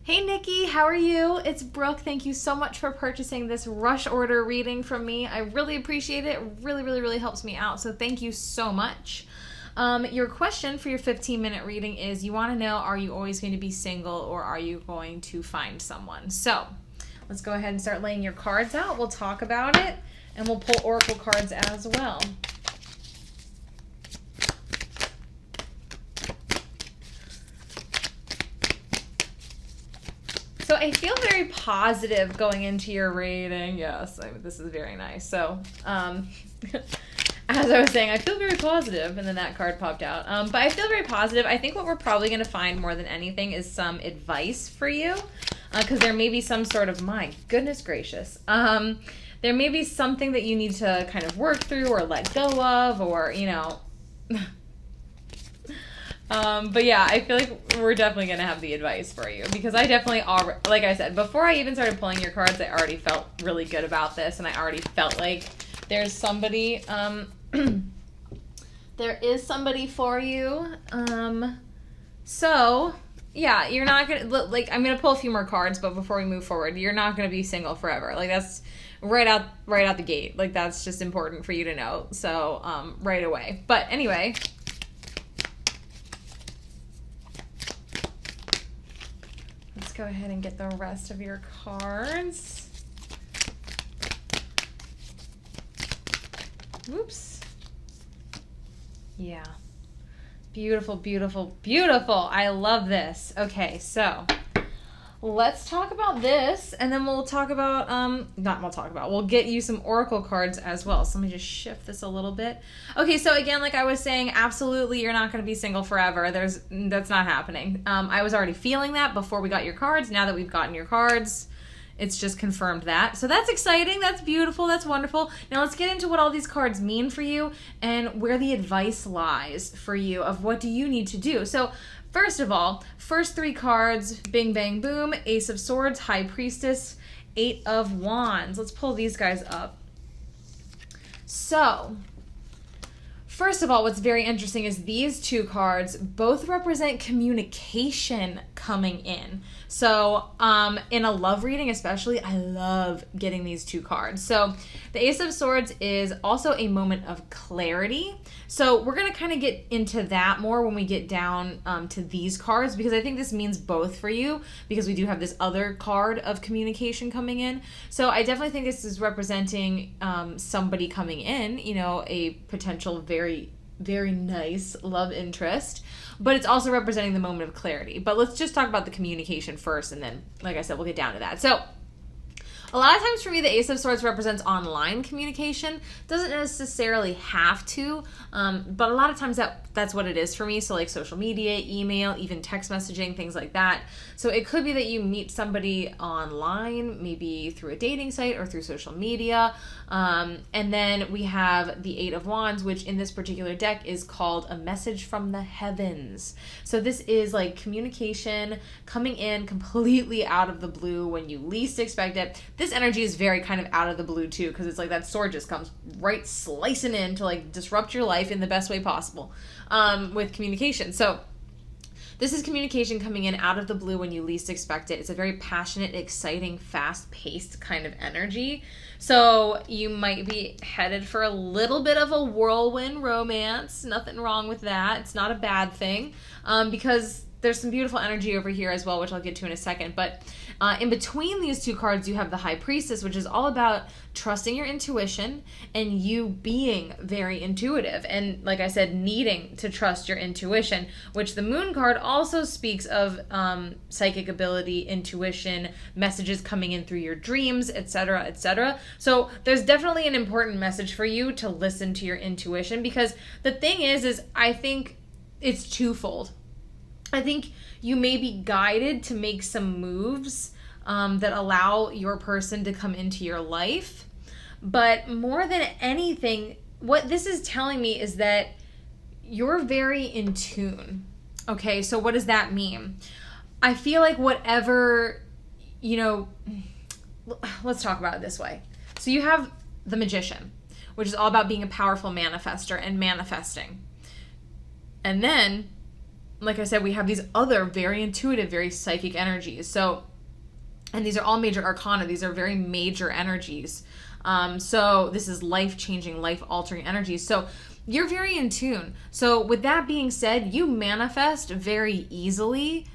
Hey Nikki, how are you? It's Brooke. Thank you so much for purchasing this rush order reading from me. I really appreciate it. It really helps me out. So thank you so much. Your question for your 15-minute reading is you want to know, are you always going to be single or are you going to find someone? So let's go ahead and start laying your cards out. We'll talk about it and we'll pull oracle cards as well. So I feel very positive going into your reading. Yes, this is very nice. So as I was saying, I feel very positive, and then that card popped out. But I feel very positive. I think what we're probably going to find more than anything is some advice for you, because there may be some sort of, my goodness gracious, there may be something that you need to kind of work through or let go of, or, you know... but yeah, I feel like we're definitely going to have the advice for you, because I definitely already, like I said, before I even started pulling your cards, I already felt really good about this, and I already felt like there's somebody, there is somebody for you. So yeah, you're not going to, like, I'm going to pull a few more cards, but before we move forward, you're not going to be single forever. Like, that's right out the gate. Like, that's just important for you to know. So, right away. But anyway, let's go ahead and get the rest of your cards. Whoops. Yeah. Beautiful, beautiful, beautiful. I love this. Okay, so let's talk about this, and then we'll talk about, we'll get you some oracle cards as well. So let me just shift this a little bit. Okay, so again, like I was saying, absolutely you're not going to be single forever. That's not happening. I was already feeling that before we got your cards. Now that we've gotten your cards, it's just confirmed that. So that's exciting. That's beautiful. That's wonderful. Now let's get into what all these cards mean for you and where the advice lies for you of what do you need to do. So first of all, first three cards, bing, bang, boom, Ace of Swords, High Priestess, Eight of Wands. Let's pull these guys up. So first of all, what's very interesting is these two cards both represent communication coming in. So in a love reading especially, I love getting these two cards. So the Ace of Swords is also a moment of clarity. So we're going to kind of get into that more when we get down to these cards, because I think this means both for you, because we do have this other card of communication coming in. So I definitely think this is representing somebody coming in, you know, a potential very nice love interest, but it's also representing the moment of clarity. But let's just talk about the communication first, and then, like I said, we'll get down to that. So a lot of times for me, the Ace of Swords represents online communication. Doesn't necessarily have to, but a lot of times that's what it is for me. So like social media, email, even text messaging, things like that. So it could be that you meet somebody online, maybe through a dating site or through social media. And then we have the Eight of Wands, which in this particular deck is called a message from the heavens. So this is like communication coming in completely out of the blue when you least expect it. This energy is very kind of out of the blue too, because it's like that sword just comes right slicing in to like disrupt your life in the best way possible with communication. So this is communication coming in out of the blue when you least expect it. It's a very passionate, exciting, fast-paced kind of energy. So you might be headed for a little bit of a whirlwind romance. Nothing wrong with that. It's not a bad thing, because there's some beautiful energy over here as well, which I'll get to in a second. But in between these two cards, you have the High Priestess, which is all about trusting your intuition and you being very intuitive. And like I said, needing to trust your intuition, which the Moon card also speaks of psychic ability, intuition, messages coming in through your dreams, etc., etc. So there's definitely an important message for you to listen to your intuition, because the thing is I think it's twofold. I think you may be guided to make some moves that allow your person to come into your life. But more than anything, what this is telling me is that you're very in tune. Okay, so what does that mean? I feel like whatever, let's talk about it this way. So you have the Magician, which is all about being a powerful manifester and manifesting. And then like I said, we have these other very intuitive, very psychic energies. So, and these are all major arcana. These are very major energies. So this is life-changing, life-altering energies. So you're very in tune. So with that being said, you manifest very easily,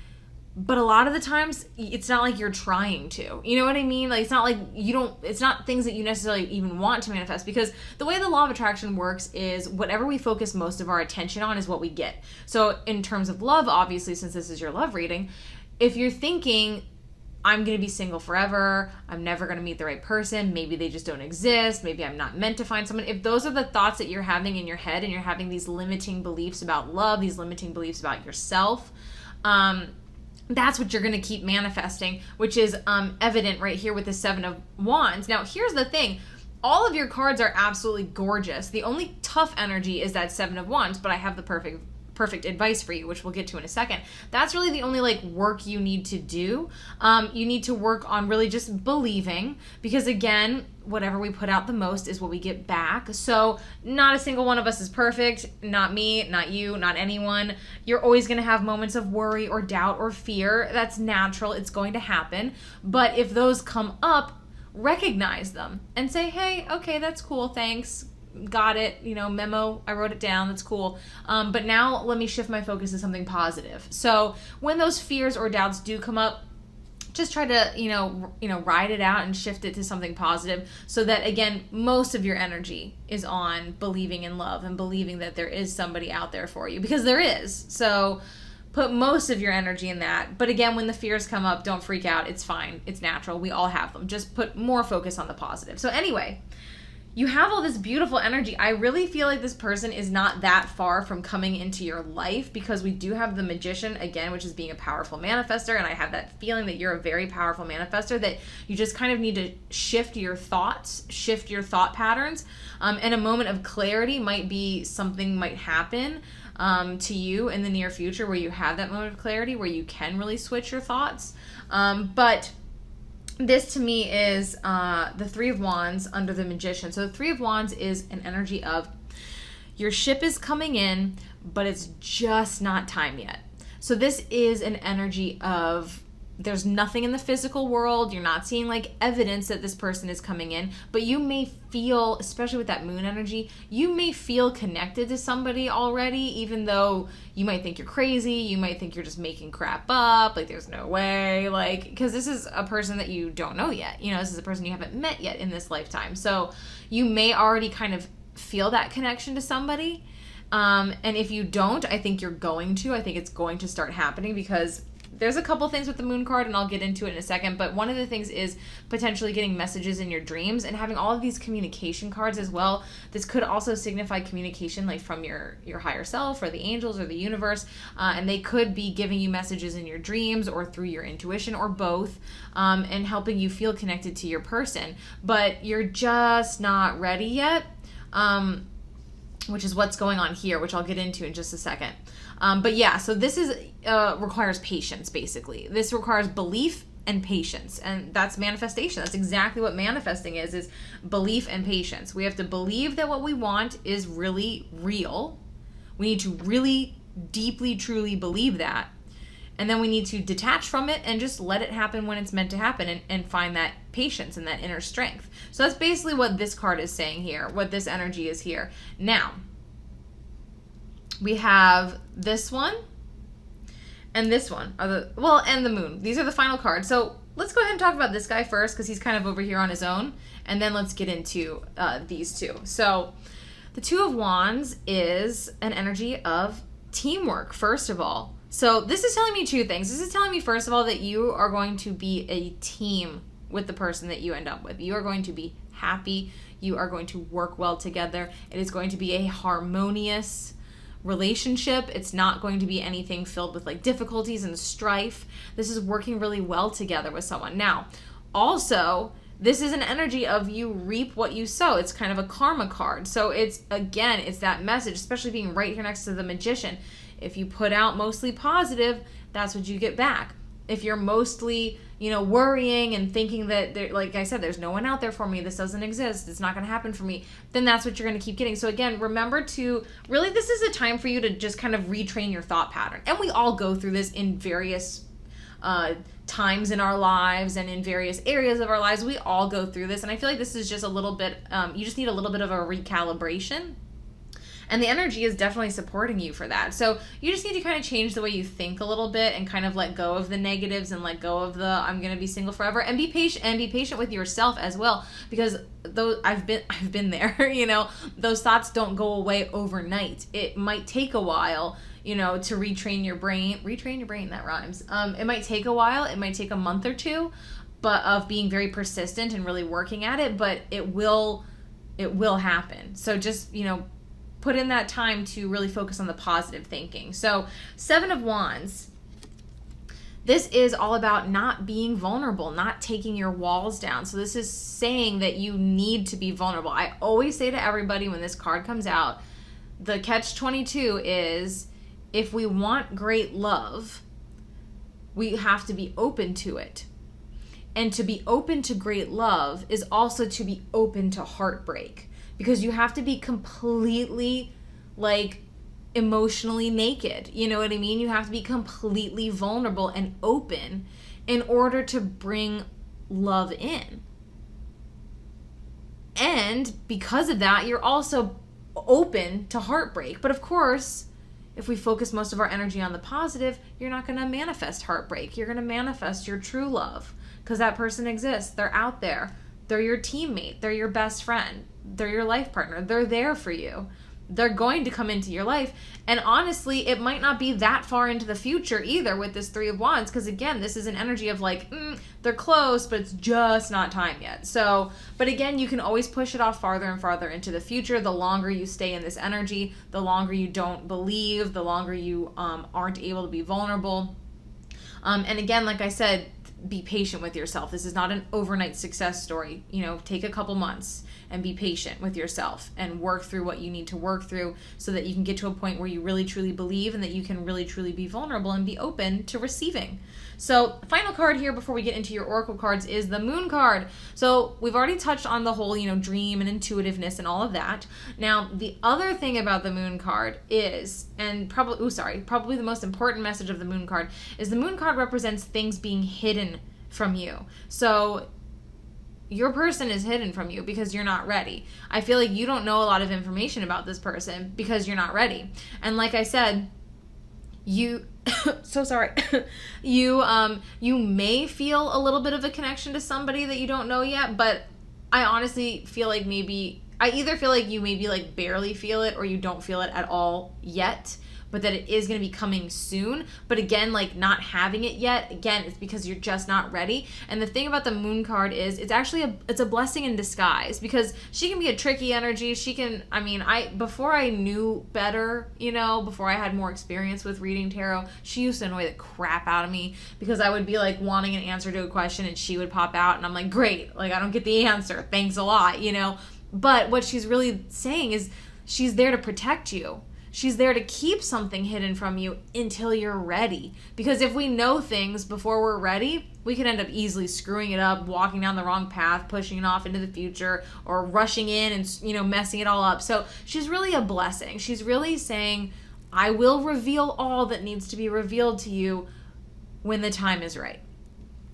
but a lot of the times it's not like you're trying to. You know what I mean? Like, it's not like it's not things that you necessarily even want to manifest, because the way the law of attraction works is whatever we focus most of our attention on is what we get. So in terms of love, obviously, since this is your love reading, if you're thinking, I'm going to be single forever, I'm never going to meet the right person, maybe they just don't exist, maybe I'm not meant to find someone. If those are the thoughts that you're having in your head, and you're having these limiting beliefs about love, these limiting beliefs about yourself, that's what you're going to keep manifesting, which is evident right here with the Seven of Wands. Now, here's the thing. All of your cards are absolutely gorgeous. The only tough energy is that Seven of Wands, but I have the perfect advice for you, which we'll get to in a second. That's really the only work you need to do. You need to work on really just believing, because again, whatever we put out the most is what we get back. So not a single one of us is perfect. Not me, not you, not anyone. You're always going to have moments of worry or doubt or fear. That's natural. It's going to happen. But if those come up, recognize them and say, hey, okay, that's cool. Thanks. Got it, memo, I wrote it down, that's cool. But now let me shift my focus to something positive. So when those fears or doubts do come up, just try to, ride it out and shift it to something positive, so that, again, most of your energy is on believing in love and believing that there is somebody out there for you, because there is. So put most of your energy in that. But again, when the fears come up, don't freak out. It's fine. It's natural. We all have them. Just put more focus on the positive. So anyway, you have all this beautiful energy. I really feel like this person is not that far from coming into your life, because we do have the Magician, again, which is being a powerful manifester. And I have that feeling that you're a very powerful manifester, that you just kind of need to shift your thoughts, shift your thought patterns. And a moment of clarity might be something might happen to you in the near future where you have that moment of clarity, where you can really switch your thoughts. But this to me is the Three of Wands under the Magician. So the Three of Wands is an energy of your ship is coming in, but it's just not time yet. So this is an energy of there's nothing in the physical world. You're not seeing evidence that this person is coming in, but you may feel, especially with that moon energy, you may feel connected to somebody already, even though you might think you're crazy. You might think you're just making crap up. There's no way, because this is a person that you don't know yet. This is a person you haven't met yet in this lifetime. So you may already kind of feel that connection to somebody. And if you don't, I think you're going to. I think it's going to start happening, because there's a couple things with the moon card, and I'll get into it in a second, but one of the things is potentially getting messages in your dreams and having all of these communication cards as well. This could also signify communication from your higher self or the angels or the universe, and they could be giving you messages in your dreams or through your intuition or both, and helping you feel connected to your person. But you're just not ready yet, which is what's going on here, which I'll get into in just a second. But yeah, so this requires patience, basically. This requires belief and patience, and that's manifestation. That's exactly what manifesting is belief and patience. We have to believe that what we want is really real. We need to really deeply, truly believe that. And then we need to detach from it and just let it happen when it's meant to happen, and find that patience and that inner strength. So that's basically what this card is saying here, what this energy is here. Now, we have this one and this one, and the moon. These are the final cards. So let's go ahead and talk about this guy first, because he's kind of over here on his own, and then let's get into these two. So the Two of Wands is an energy of teamwork, first of all. So this is telling me two things. This is telling me, first of all, that you are going to be a team with the person that you end up with. You are going to be happy. You are going to work well together. It is going to be a harmonious relationship. It's not going to be anything filled with difficulties and strife. This is working really well together with someone. Now, also, this is an energy of you reap what you sow. It's kind of a karma card. So it's that message, especially being right here next to the Magician. If you put out mostly positive, that's what you get back. if you're mostly, worrying and thinking that, like I said, there's no one out there for me, this doesn't exist, it's not going to happen for me, then that's what you're going to keep getting. So again, remember to really, this is a time for you to just kind of retrain your thought pattern. And we all go through this in various times in our lives and in various areas of our lives. We all go through this, and I feel like this is just a little bit, you just need a little bit of a recalibration. And the energy is definitely supporting you for that. So you just need to kind of change the way you think a little bit and kind of let go of the negatives and let go of the I'm going to be single forever, and be patient with yourself as well, because those I've been there, those thoughts don't go away overnight. It might take a while, to retrain your brain, that rhymes. It might take a while, it might take a month or two, but of being very persistent and really working at it, but it will happen. So just, put in that time to really focus on the positive thinking. So 7 of Wands, this is all about not being vulnerable, not taking your walls down. So this is saying that you need to be vulnerable. I always say to everybody when this card comes out, the catch-22 is, if we want great love, we have to be open to it. And to be open to great love is also to be open to heartbreak. Because you have to be completely, emotionally naked. You know what I mean? You have to be completely vulnerable and open in order to bring love in. And because of that, you're also open to heartbreak. But of course, if we focus most of our energy on the positive, you're not going to manifest heartbreak. You're going to manifest your true love, because that person exists. They're out there. They're your teammate. They're your best friend. They're your life partner. They're there for you. They're going to come into your life. And honestly, it might not be that far into the future either with this 3 of Wands, because again, this is an energy of they're close, but it's just not time yet. So, but again, you can always push it off farther and farther into the future. The longer you stay in this energy, the longer you don't believe, the longer you aren't able to be vulnerable. And again, like I said, be patient with yourself. This is not an overnight success story. Take a couple months and be patient with yourself and work through what you need to work through so that you can get to a point where you really truly believe and that you can really truly be vulnerable and be open to receiving. So final card here before we get into your oracle cards is the Moon card. So we've already touched on the whole, dream and intuitiveness and all of that. Now, the other thing about the Moon card is, and probably the most important message of the Moon card is the Moon card represents things being hidden from you. So your person is hidden from you because you're not ready. I feel like you don't know a lot of information about this person because you're not ready. And like I said, you you may feel a little bit of a connection to somebody that you don't know yet, but I honestly feel like I either feel like you maybe barely feel it, or you don't feel it at all yet, but that it is going to be coming soon. But again, not having it yet, again, it's because you're just not ready. And the thing about the Moon card is it's actually it's a blessing in disguise, because she can be a tricky energy. She can, before I knew better, before I had more experience with reading tarot, she used to annoy the crap out of me, because I would be wanting an answer to a question and she would pop out and I'm like, great, I don't get the answer. Thanks a lot, But what she's really saying is she's there to protect you. She's there to keep something hidden from you until you're ready. Because if we know things before we're ready, we can end up easily screwing it up, walking down the wrong path, pushing it off into the future, or rushing in and, messing it all up. So she's really a blessing. She's really saying, I will reveal all that needs to be revealed to you when the time is right.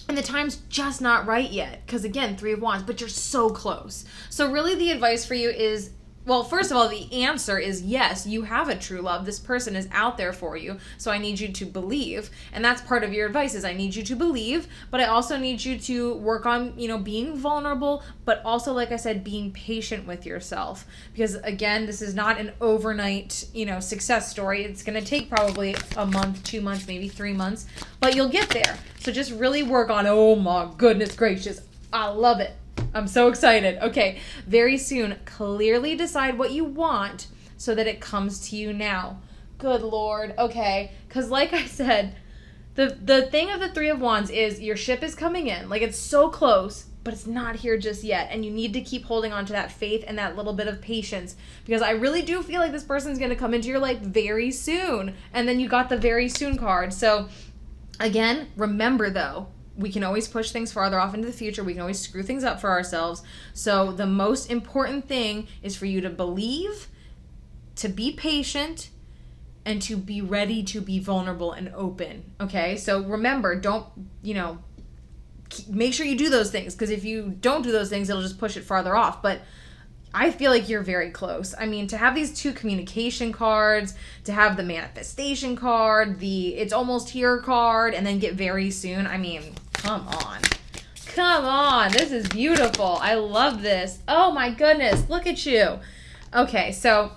And the time's just not right yet. Because again, 3 of Wands, but you're so close. So really the advice for you is, well, first of all, the answer is yes, you have a true love. This person is out there for you. So I need you to believe. And that's part of your advice is I need you to believe, but I also need you to work on, being vulnerable, but also, like I said, being patient with yourself. Because again, this is not an overnight, success story. It's going to take probably a month, 2 months, maybe 3 months, but you'll get there. So just really work on, oh my goodness gracious, I love it. I'm so excited. Okay, very soon, clearly decide what you want so that it comes to you now. Good Lord. Okay, because like I said, the thing of the 3 of Wands is your ship is coming in. It's so close, but it's not here just yet. And you need to keep holding on to that faith and that little bit of patience, because I really do feel like this person's going to come into your life very soon. And then you got the very soon card. So Again, remember though, we can always push things farther off into the future. We can always screw things up for ourselves. So the most important thing is for you to believe, to be patient, and to be ready to be vulnerable and open. Okay? So remember, don't, make sure you do those things, because if you don't do those things, it'll just push it farther off. But I feel like you're very close. I mean, to have these 2 communication cards, to have the manifestation card, the it's almost here card, and then get very soon. I mean, come on. Come on. This is beautiful. I love this. Oh my goodness. Look at you. Okay, so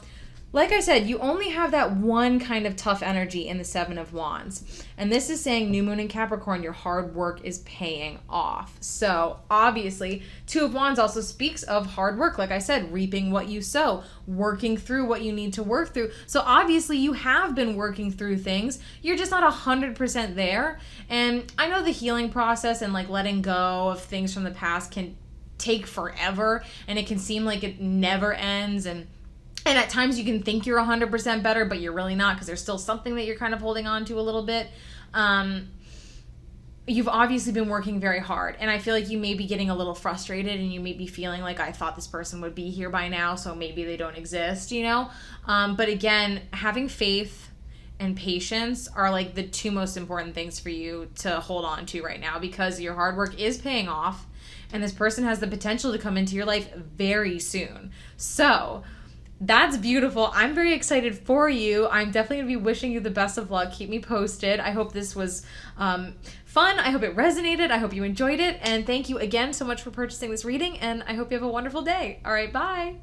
like I said, you only have that one kind of tough energy in the 7 of Wands. And this is saying new moon in Capricorn, your hard work is paying off. So obviously, 2 of Wands also speaks of hard work. Like I said, reaping what you sow, working through what you need to work through. So obviously you have been working through things. You're just not 100% there. And I know the healing process and like letting go of things from the past can take forever. And it can seem like it never ends. And at times you can think you're 100% better, but you're really not, because there's still something that you're kind of holding on to a little bit. You've obviously been working very hard, and I feel like you may be getting a little frustrated, and you may be feeling like, I thought this person would be here by now, so maybe they don't exist, But again, having faith and patience are like the 2 most important things for you to hold on to right now, because your hard work is paying off, and this person has the potential to come into your life very soon. So that's beautiful. I'm very excited for you. I'm definitely going to be wishing you the best of luck. Keep me posted. I hope this was fun. I hope it resonated. I hope you enjoyed it. And thank you again so much for purchasing this reading. And I hope you have a wonderful day. All right, bye.